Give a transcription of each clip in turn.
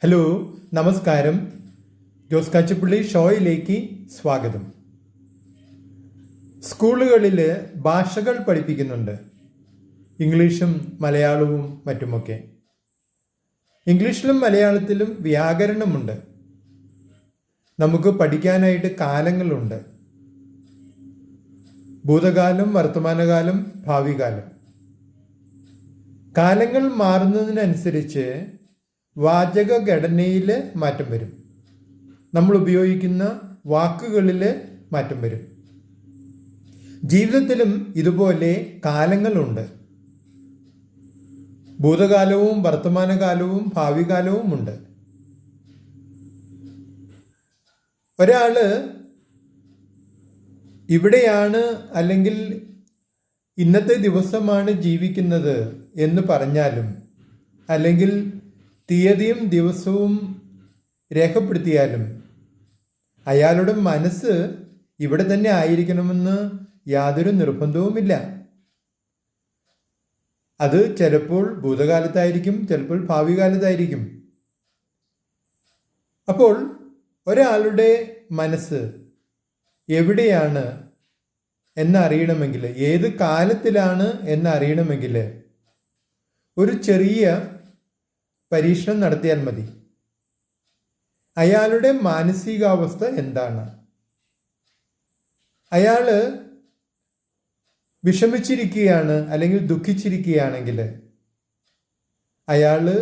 Hello, നമസ്കാരം. ജോസ് കാച്ചിപ്പള്ളി ഷോയിലേക്ക് സ്വാഗതം. സ്കൂളുകളിൽ ഭാഷകൾ പഠിപ്പിക്കുന്നുണ്ട്, ഇംഗ്ലീഷും മലയാളവും മറ്റുമൊക്കെ. ഇംഗ്ലീഷിലും മലയാളത്തിലും വ്യാകരണമുണ്ട്. നമുക്ക് പഠിക്കാനായിട്ട് കാലങ്ങളുണ്ട്: ഭൂതകാലം, വർത്തമാനകാലം, ഭാവികാലം. കാലങ്ങൾ മാറുന്നതിനനുസരിച്ച് വാചക ഘടനയിൽ മാറ്റം വരും, നമ്മൾ ഉപയോഗിക്കുന്ന വാക്കുകളിൽ മാറ്റം വരും. ജീവിതത്തിലും ഇതുപോലെ കാലങ്ങളുണ്ട്. ഭൂതകാലവും വർത്തമാനകാലവും ഭാവികാലവും ഉണ്ട്. ഒരാള് ഇവിടെയാണ് അല്ലെങ്കിൽ ഇന്നത്തെ ദിവസമാണ് ജീവിക്കുന്നത് എന്ന് പറഞ്ഞാലും, അല്ലെങ്കിൽ തീയതിയും ദിവസവും രേഖപ്പെടുത്തിയാലും അയാളുടെ മനസ്സ് ഇവിടെ തന്നെ ആയിരിക്കണമെന്ന് യാതൊരു നിർബന്ധവുമില്ല. അത് ചിലപ്പോൾ ഭൂതകാലത്തായിരിക്കും, ചിലപ്പോൾ ഭാവി കാലത്തായിരിക്കും. അപ്പോൾ ഒരാളുടെ മനസ്സ് എവിടെയാണ് എന്നറിയണമെങ്കിൽ, ഏത് കാലത്തിലാണ് എന്നറിയണമെങ്കിൽ ഒരു ചെറിയ പരീക്ഷണം നടത്തിയാൽ മതി. അയാളുടെ മാനസികാവസ്ഥ എന്താണ്? അയാള് വിഷമിച്ചിരിക്കുകയാണ് അല്ലെങ്കിൽ ദുഃഖിച്ചിരിക്കുകയാണെങ്കിൽ അയാള്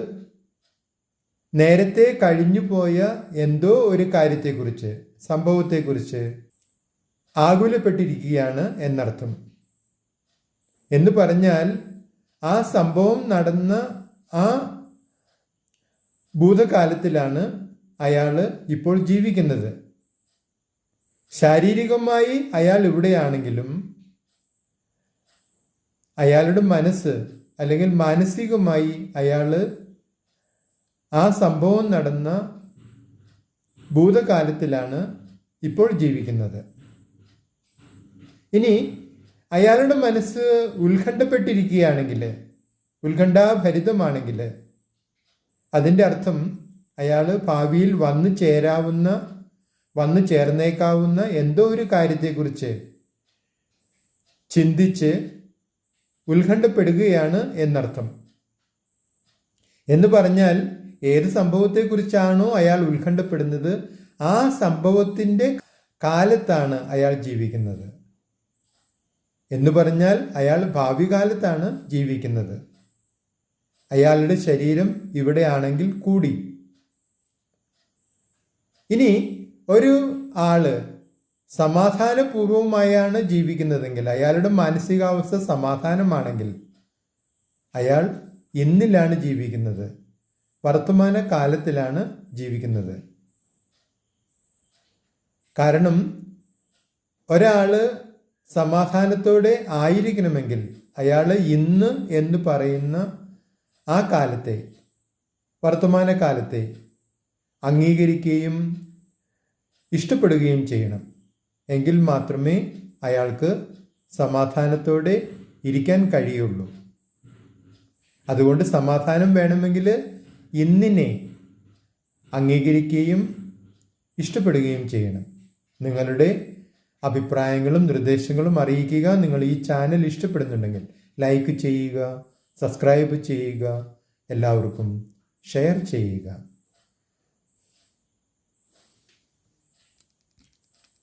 നേരത്തെ കഴിഞ്ഞു പോയ എന്തോ ഒരു കാര്യത്തെക്കുറിച്ച്, സംഭവത്തെക്കുറിച്ച് ആകുലപ്പെട്ടിരിക്കുകയാണ് എന്നർത്ഥം. എന്ന് പറഞ്ഞാൽ ആ സംഭവം നടന്ന ആ ഭൂതകാലത്തിലാണ് അയാൾ ഇപ്പോൾ ജീവിക്കുന്നത്. ശാരീരികമായി അയാൾ ഇവിടെയാണെങ്കിലും അയാളുടെ മനസ്സ് അല്ലെങ്കിൽ മാനസികമായി അയാൾ ആ സംഭവം നടന്ന ഭൂതകാലത്തിലാണ് ഇപ്പോൾ ജീവിക്കുന്നത്. ഇനി അയാളുടെ മനസ്സ് ഉത്കണ്ഠപ്പെട്ടിരിക്കുകയാണെങ്കിൽ, ഉത്കണ്ഠാഭരിതമാണെങ്കിൽ, അതിൻ്റെ അർത്ഥം അയാൾ ഭാവിയിൽ വന്നു ചേർന്നേക്കാവുന്ന എന്തോ ഒരു കാര്യത്തെക്കുറിച്ച് ചിന്തിച്ച് ഉത്കണ്ഠപ്പെടുകയാണ് എന്നർത്ഥം. എന്ന് പറഞ്ഞാൽ ഏത് സംഭവത്തെക്കുറിച്ചാണോ അയാൾ ഉത്കണ്ഠപ്പെടുന്നത്, ആ സംഭവത്തിൻ്റെ കാലത്താണ് അയാൾ ജീവിക്കുന്നത്. എന്ന് പറഞ്ഞാൽ അയാൾ ഭാവി കാലത്താണ് ജീവിക്കുന്നത്. അയാളുടെ ശരീരം ഇവിടെയാണെങ്കിൽ കൂടി. ഇനി ഒരു ആള് സമാധാനപൂർവമായാണ് ജീവിക്കുന്നതെങ്കിൽ, അയാളുടെ മാനസികാവസ്ഥ സമാധാനമാണെങ്കിൽ, അയാൾ ഇന്നിലാണ് ജീവിക്കുന്നത്, വർത്തമാന കാലത്തിലാണ് ജീവിക്കുന്നത്. കാരണം ഒരാള് സമാധാനത്തോടെ ആയിരിക്കണമെങ്കിൽ അയാൾ ഇന്ന് എന്ന് പറയുന്ന ആ കാലത്തെ, വർത്തമാനകാലത്തെ അംഗീകരിക്കുകയും ഇഷ്ടപ്പെടുകയും ചെയ്യണം. എങ്കിൽ മാത്രമേ അയാൾക്ക് സമാധാനത്തോടെ ഇരിക്കാൻ കഴിയുള്ളൂ. അതുകൊണ്ട് സമാധാനം വേണമെങ്കിൽ ഇന്നിനെ അംഗീകരിക്കുകയും ഇഷ്ടപ്പെടുകയും ചെയ്യണം. നിങ്ങളുടെ അഭിപ്രായങ്ങളും നിർദ്ദേശങ്ങളും അറിയിക്കുക. നിങ്ങൾ ഈ ചാനൽ ഇഷ്ടപ്പെടുന്നുണ്ടെങ്കിൽ ലൈക്ക് ചെയ്യുക, സബ്സ്ക്രൈബ് ചെയ്യുക, എല്ലാവർക്കും ഷെയർ ചെയ്യുക.